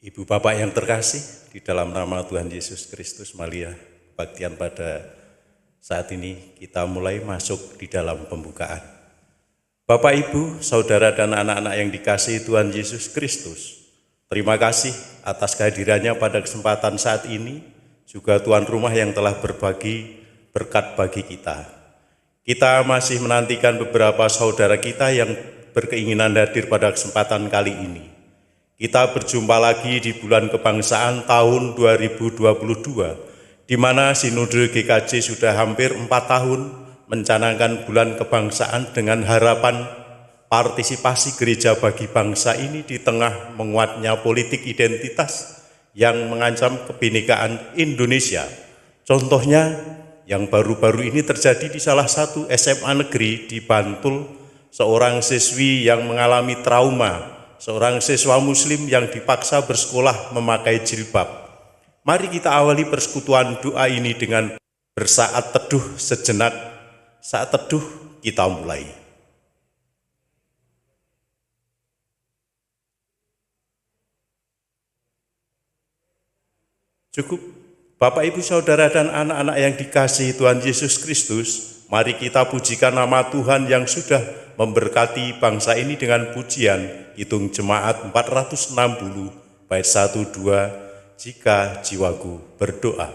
Ibu Bapak yang terkasih, di dalam nama Tuhan Yesus Kristus, Maria, kebaktian pada saat ini kita mulai masuk di dalam pembukaan. Bapak, Ibu, Saudara dan anak-anak yang dikasihi Tuhan Yesus Kristus, terima kasih atas kehadirannya pada kesempatan saat ini, juga tuan rumah yang telah berbagi berkat bagi kita. Kita masih menantikan beberapa saudara kita yang berkeinginan hadir pada kesempatan kali ini. Kita berjumpa lagi di bulan kebangsaan tahun 2022, di mana Sinode GKJ sudah hampir 4 tahun mencanangkan bulan kebangsaan dengan harapan partisipasi gereja bagi bangsa ini di tengah menguatnya politik identitas yang mengancam kebinekaan Indonesia. Contohnya yang baru-baru ini terjadi di salah satu SMA negeri di Bantul, seorang siswi yang mengalami trauma, seorang siswa muslim yang dipaksa bersekolah memakai jilbab. Mari kita awali persekutuan doa ini dengan bersaat teduh sejenak. Saat teduh kita mulai. Cukup. Bapak, Ibu, Saudara, dan anak-anak yang dikasihi Tuhan Yesus Kristus, mari kita pujikan nama Tuhan yang sudah memberkati bangsa ini dengan pujian Hitung Jemaat 460 bait 1-2, jika jiwaku berdoa.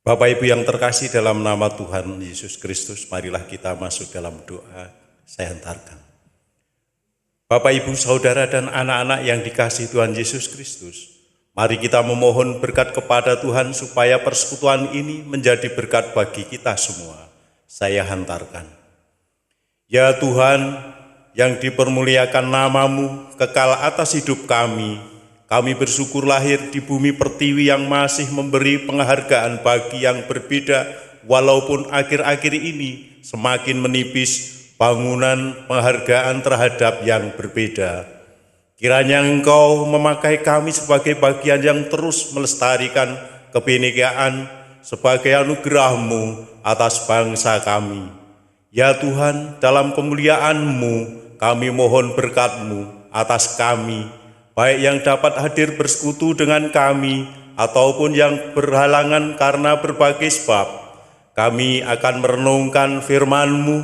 Bapak, Ibu yang terkasih dalam nama Tuhan Yesus Kristus, marilah kita masuk dalam doa. Saya hantarkan. Bapak, Ibu, Saudara, dan anak-anak yang dikasihi Tuhan Yesus Kristus, mari kita memohon berkat kepada Tuhan supaya persekutuan ini menjadi berkat bagi kita semua. Saya hantarkan. Ya Tuhan, yang dipermuliakan nama-Mu kekal atas hidup kami bersyukur lahir di bumi pertiwi yang masih memberi penghargaan bagi yang berbeda, walaupun akhir-akhir ini semakin menipis bangunan penghargaan terhadap yang berbeda. Kiranya Engkau memakai kami sebagai bagian yang terus melestarikan kebinekaan sebagai anugerah-Mu atas bangsa kami. Ya Tuhan, dalam kemuliaan-Mu kami mohon berkat-Mu atas kami, baik yang dapat hadir bersekutu dengan kami ataupun yang berhalangan karena berbagai sebab. Kami akan merenungkan firman-Mu,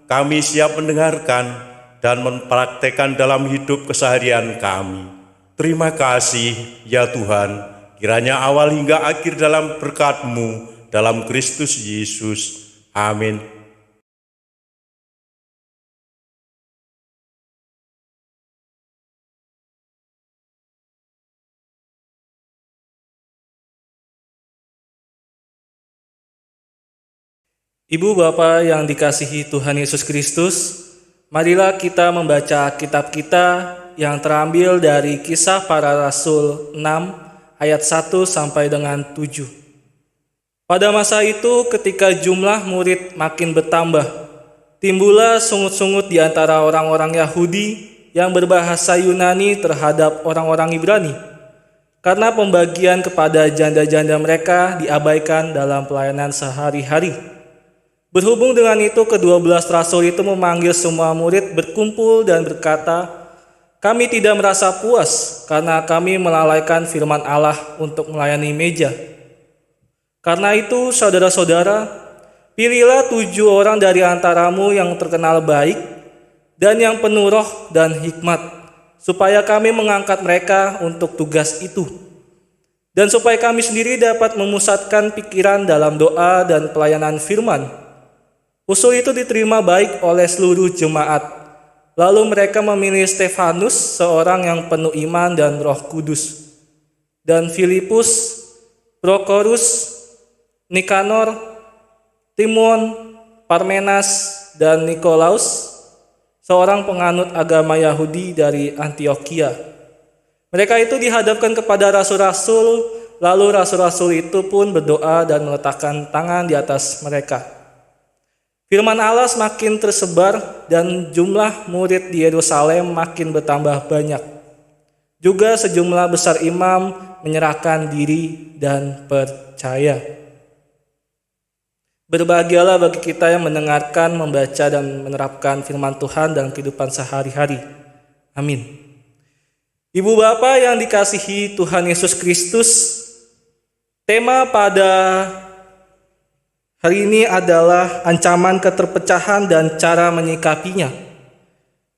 kami siap mendengarkan, dan mempraktekkan dalam hidup keseharian kami. Terima kasih ya Tuhan, kiranya awal hingga akhir dalam berkat-Mu dalam Kristus Yesus. Amin. Ibu Bapak yang dikasihi Tuhan Yesus Kristus, marilah kita membaca kitab kita yang terambil dari Kisah Para Rasul 6 ayat 1 sampai dengan 7. Pada masa itu ketika jumlah murid makin bertambah, timbullah sungut-sungut di antara orang-orang Yahudi yang berbahasa Yunani terhadap orang-orang Ibrani, karena pembagian kepada janda-janda mereka diabaikan dalam pelayanan sehari-hari. Berhubung dengan itu, ke-12 rasul itu memanggil semua murid berkumpul dan berkata, "Kami tidak merasa puas karena kami melalaikan firman Allah untuk melayani meja. Karena itu, saudara-saudara, pilihlah 7 orang dari antaramu yang terkenal baik dan yang penuh roh dan hikmat, supaya kami mengangkat mereka untuk tugas itu. Dan supaya kami sendiri dapat memusatkan pikiran dalam doa dan pelayanan firman." Usul itu diterima baik oleh seluruh jemaat. Lalu mereka memilih Stefanus, seorang yang penuh iman dan Roh Kudus, dan Filipus, Prokorus, Nikanor, Timon, Parmenas, dan Nikolaus, seorang penganut agama Yahudi dari Antioquia. Mereka itu dihadapkan kepada rasul-rasul, lalu rasul-rasul itu pun berdoa dan meletakkan tangan di atas mereka. Firman Allah semakin tersebar dan jumlah murid di Yerusalem makin bertambah banyak. Juga sejumlah besar imam menyerahkan diri dan percaya. Berbahagialah bagi kita yang mendengarkan, membaca, dan menerapkan firman Tuhan dalam kehidupan sehari-hari. Amin. Ibu Bapak yang dikasihi Tuhan Yesus Kristus, tema pada hari ini adalah ancaman keterpecahan dan cara menyikapinya.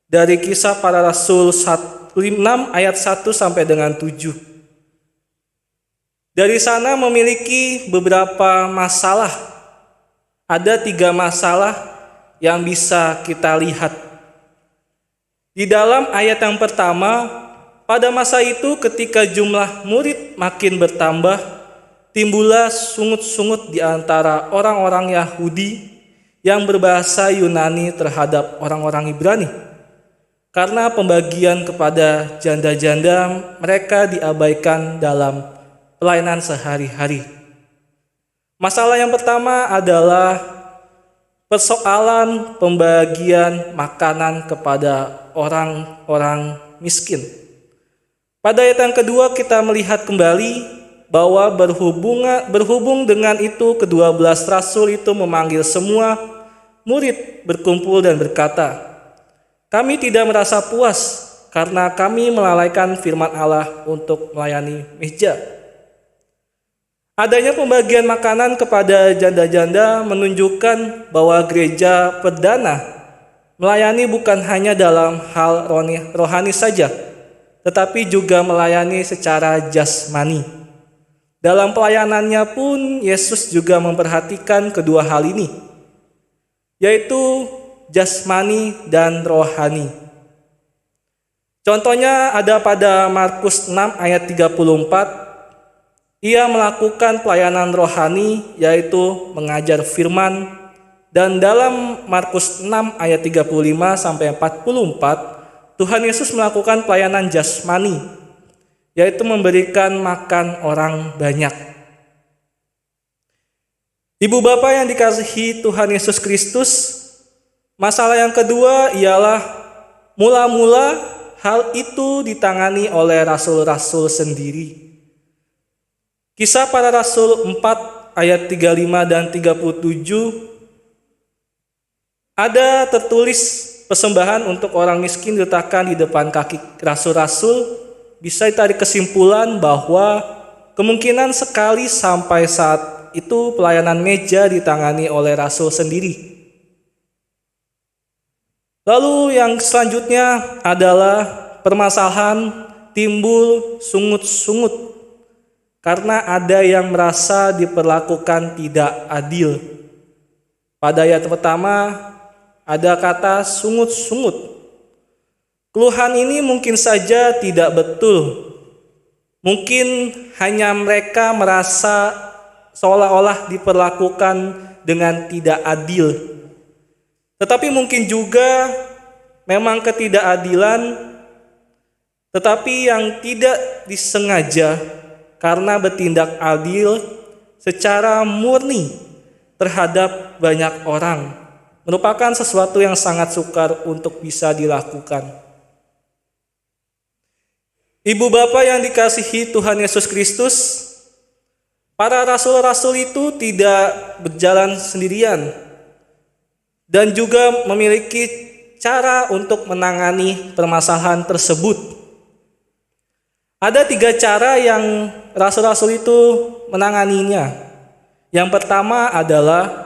Dari Kisah Para Rasul 6 ayat 1 sampai dengan 7. Dari sana memiliki beberapa masalah. Ada 3 masalah yang bisa kita lihat. Di dalam ayat yang pertama, pada masa itu ketika jumlah murid makin bertambah, timbullah sungut-sungut di antara orang-orang Yahudi yang berbahasa Yunani terhadap orang-orang Ibrani. Karena pembagian kepada janda-janda mereka diabaikan dalam pelayanan sehari-hari. Masalah yang pertama adalah persoalan pembagian makanan kepada orang-orang miskin. Pada ayat yang kedua kita melihat kembali bahwa berhubung dengan itu ke-12 rasul itu memanggil semua murid berkumpul dan berkata, "Kami tidak merasa puas karena kami melalaikan firman Allah untuk melayani meja." Adanya pembagian makanan kepada janda-janda menunjukkan bahwa gereja perdana melayani bukan hanya dalam hal rohani saja, tetapi juga melayani secara jasmani. Dalam pelayanannya pun Yesus juga memperhatikan kedua hal ini, yaitu jasmani dan rohani. Contohnya ada pada Markus 6 ayat 34, ia melakukan pelayanan rohani yaitu mengajar firman, dan dalam Markus 6 ayat 35 sampai 44, Tuhan Yesus melakukan pelayanan jasmani, yaitu memberikan makan orang banyak. Ibu Bapak yang dikasihi Tuhan Yesus Kristus, masalah yang kedua ialah mula-mula hal itu ditangani oleh rasul-rasul sendiri. Kisah Para Rasul 4 ayat 35 dan 37 ada tertulis persembahan untuk orang miskin diletakkan di depan kaki rasul-rasul. Bisa ditarik kesimpulan bahwa kemungkinan sekali sampai saat itu pelayanan meja ditangani oleh rasul sendiri. Lalu yang selanjutnya adalah permasalahan timbul sungut-sungut karena ada yang merasa diperlakukan tidak adil. Pada ayat pertama ada kata sungut-sungut. Keluhan ini mungkin saja tidak betul. Mungkin hanya mereka merasa seolah-olah diperlakukan dengan tidak adil. Tetapi mungkin juga memang ketidakadilan, tetapi yang tidak disengaja karena bertindak adil secara murni terhadap banyak orang merupakan sesuatu yang sangat sukar untuk bisa dilakukan. Ibu bapak yang dikasihi Tuhan Yesus Kristus, para rasul-rasul itu tidak berjalan sendirian dan juga memiliki cara untuk menangani permasalahan tersebut. Ada 3 cara yang rasul-rasul itu menanganinya. Yang pertama adalah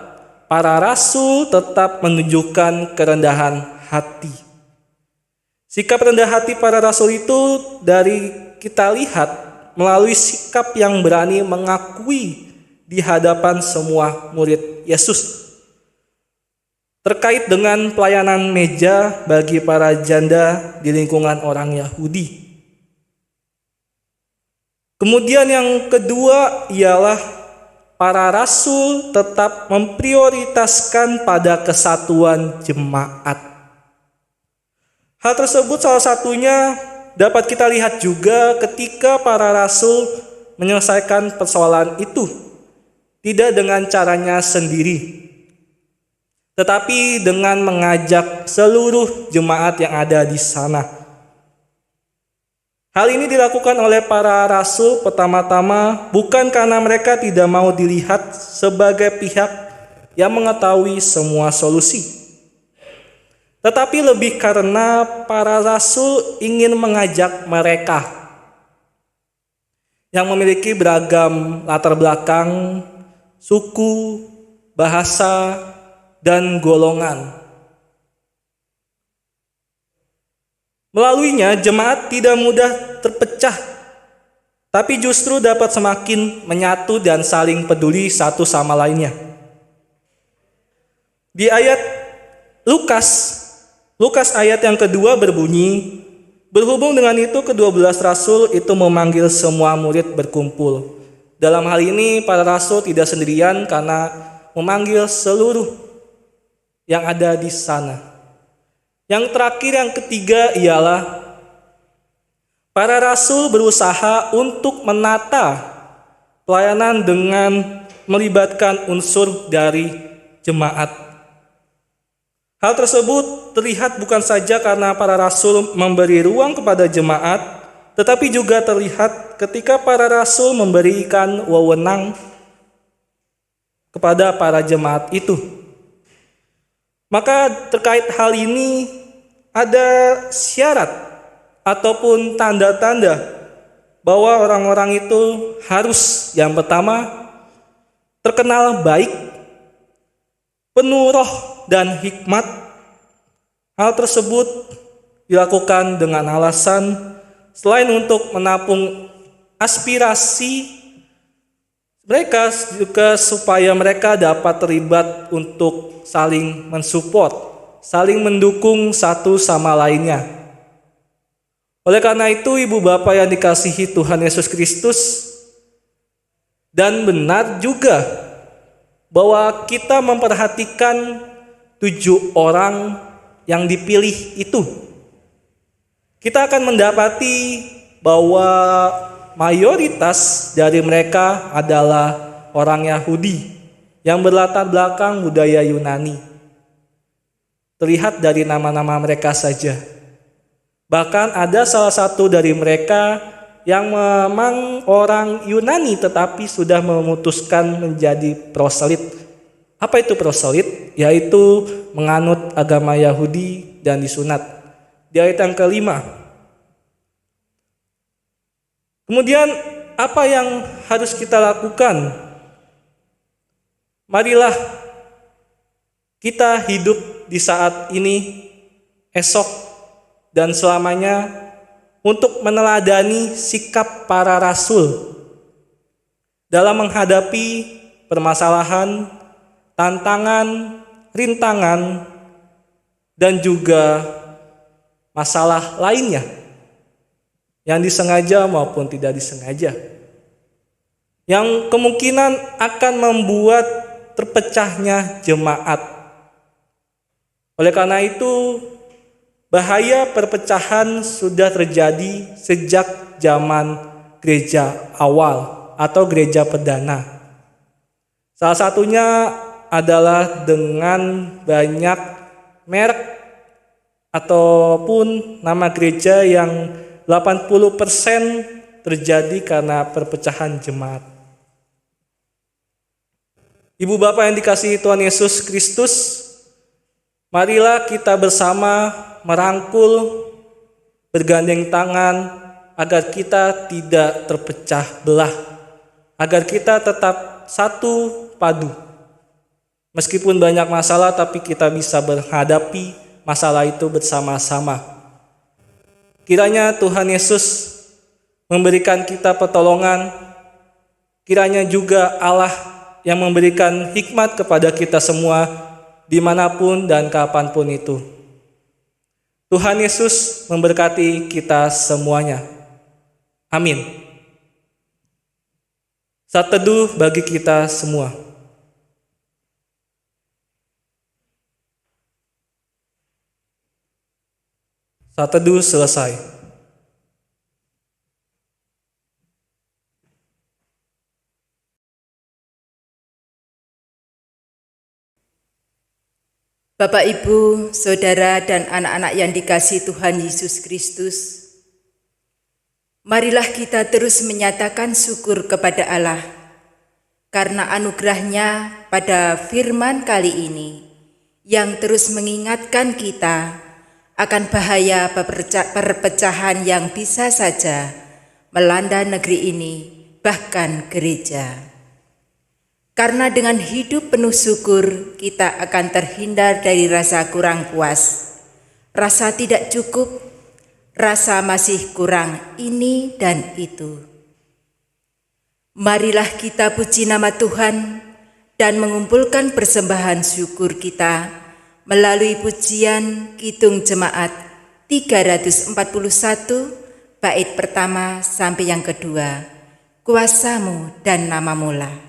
para rasul tetap menunjukkan kerendahan hati. Sikap rendah hati para rasul itu dari kita lihat melalui sikap yang berani mengakui di hadapan semua murid Yesus. Terkait dengan pelayanan meja bagi para janda di lingkungan orang Yahudi. Kemudian yang kedua ialah para rasul tetap memprioritaskan pada kesatuan jemaat. Hal tersebut salah satunya dapat kita lihat juga ketika para rasul menyelesaikan persoalan itu. Tidak dengan caranya sendiri, tetapi dengan mengajak seluruh jemaat yang ada di sana. Hal ini dilakukan oleh para rasul pertama-tama bukan karena mereka tidak mau dilihat sebagai pihak yang mengetahui semua solusi, tetapi lebih karena para rasul ingin mengajak mereka yang memiliki beragam latar belakang, suku, bahasa, dan golongan. Melaluinya jemaat tidak mudah terpecah, tapi justru dapat semakin menyatu dan saling peduli satu sama lainnya. Di ayat Lukas ayat yang kedua berbunyi, berhubung dengan itu ke-12 rasul itu memanggil semua murid berkumpul. Dalam hal ini para rasul tidak sendirian karena memanggil seluruh yang ada di sana. Yang terakhir, yang ketiga ialah para rasul berusaha untuk menata pelayanan dengan melibatkan unsur dari jemaat. Hal tersebut terlihat bukan saja karena para rasul memberi ruang kepada jemaat, tetapi juga terlihat ketika para rasul memberikan wewenang kepada para jemaat itu. Maka terkait hal ini ada syarat ataupun tanda-tanda bahwa orang-orang itu harus yang pertama terkenal baik, penuh roh dan hikmat. Hal tersebut dilakukan dengan alasan selain untuk menampung aspirasi mereka juga supaya mereka dapat terlibat untuk saling mensupport, saling mendukung satu sama lainnya. Oleh karena itu, ibu bapak yang dikasihi Tuhan Yesus Kristus, dan benar juga bahwa kita memperhatikan 7 orang yang dipilih itu. Kita akan mendapati bahwa mayoritas dari mereka adalah orang Yahudi yang berlatar belakang budaya Yunani. Terlihat dari nama-nama mereka saja. Bahkan ada salah satu dari mereka yang memang orang Yunani tetapi sudah memutuskan menjadi proselit. Apa itu proselit? Yaitu menganut agama Yahudi dan disunat. Di ayat yang kelima. Kemudian apa yang harus kita lakukan? Marilah kita hidup di saat ini esok, dan selamanya untuk meneladani sikap para rasul dalam menghadapi permasalahan, tantangan, rintangan, dan juga masalah lainnya yang disengaja maupun tidak disengaja, yang kemungkinan akan membuat terpecahnya jemaat. Oleh karena itu, bahaya perpecahan sudah terjadi sejak zaman gereja awal atau gereja perdana. Salah satunya adalah dengan banyak merek ataupun nama gereja yang 80% terjadi karena perpecahan jemaat. Ibu bapak yang dikasihi Tuhan Yesus Kristus, marilah kita bersama merangkul, bergandeng tangan agar kita tidak terpecah belah, agar kita tetap satu padu. Meskipun banyak masalah, tapi kita bisa menghadapi masalah itu bersama-sama. Kiranya Tuhan Yesus memberikan kita pertolongan, kiranya juga Allah yang memberikan hikmat kepada kita semua dimanapun dan kapanpun itu. Tuhan Yesus memberkati kita semuanya. Amin. Saat teduh bagi kita semua. Saat teduh selesai. Bapak, Ibu, Saudara, dan anak-anak yang dikasihi Tuhan Yesus Kristus, marilah kita terus menyatakan syukur kepada Allah karena anugerah-Nya pada firman kali ini yang terus mengingatkan kita akan bahaya perpecahan yang bisa saja melanda negeri ini, bahkan gereja. Karena dengan hidup penuh syukur, kita akan terhindar dari rasa kurang puas, rasa tidak cukup, rasa masih kurang ini dan itu. Marilah kita puji nama Tuhan dan mengumpulkan persembahan syukur kita melalui pujian Kidung Jemaat 341, bait pertama sampai yang kedua, Kuasamu dan Namamu lah.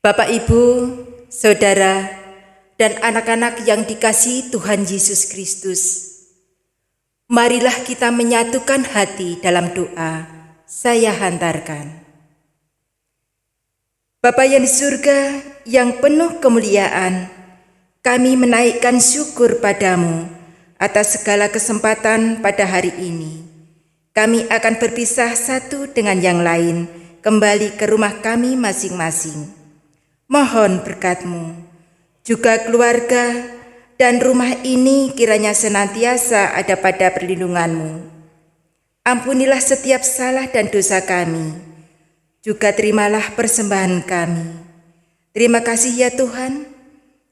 Bapak, Ibu, saudara, dan anak-anak yang dikasihi Tuhan Yesus Kristus, marilah kita menyatukan hati dalam doa. Saya hantarkan. Bapa yang di surga, yang penuh kemuliaan, kami menaikkan syukur padamu atas segala kesempatan pada hari ini. Kami akan berpisah satu dengan yang lain, kembali ke rumah kami masing-masing. Mohon berkat-Mu, juga keluarga dan rumah ini kiranya senantiasa ada pada perlindungan-Mu. Ampunilah setiap salah dan dosa kami, juga terimalah persembahan kami. Terima kasih ya Tuhan,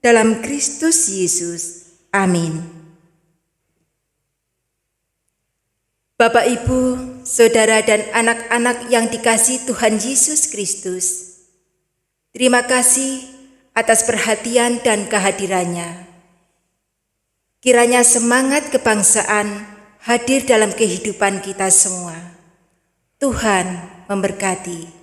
dalam Kristus Yesus. Amin. Bapak, Ibu, saudara dan anak-anak yang dikasihi Tuhan Yesus Kristus, terima kasih atas perhatian dan kehadirannya. Kiranya semangat kebangsaan hadir dalam kehidupan kita semua. Tuhan memberkati.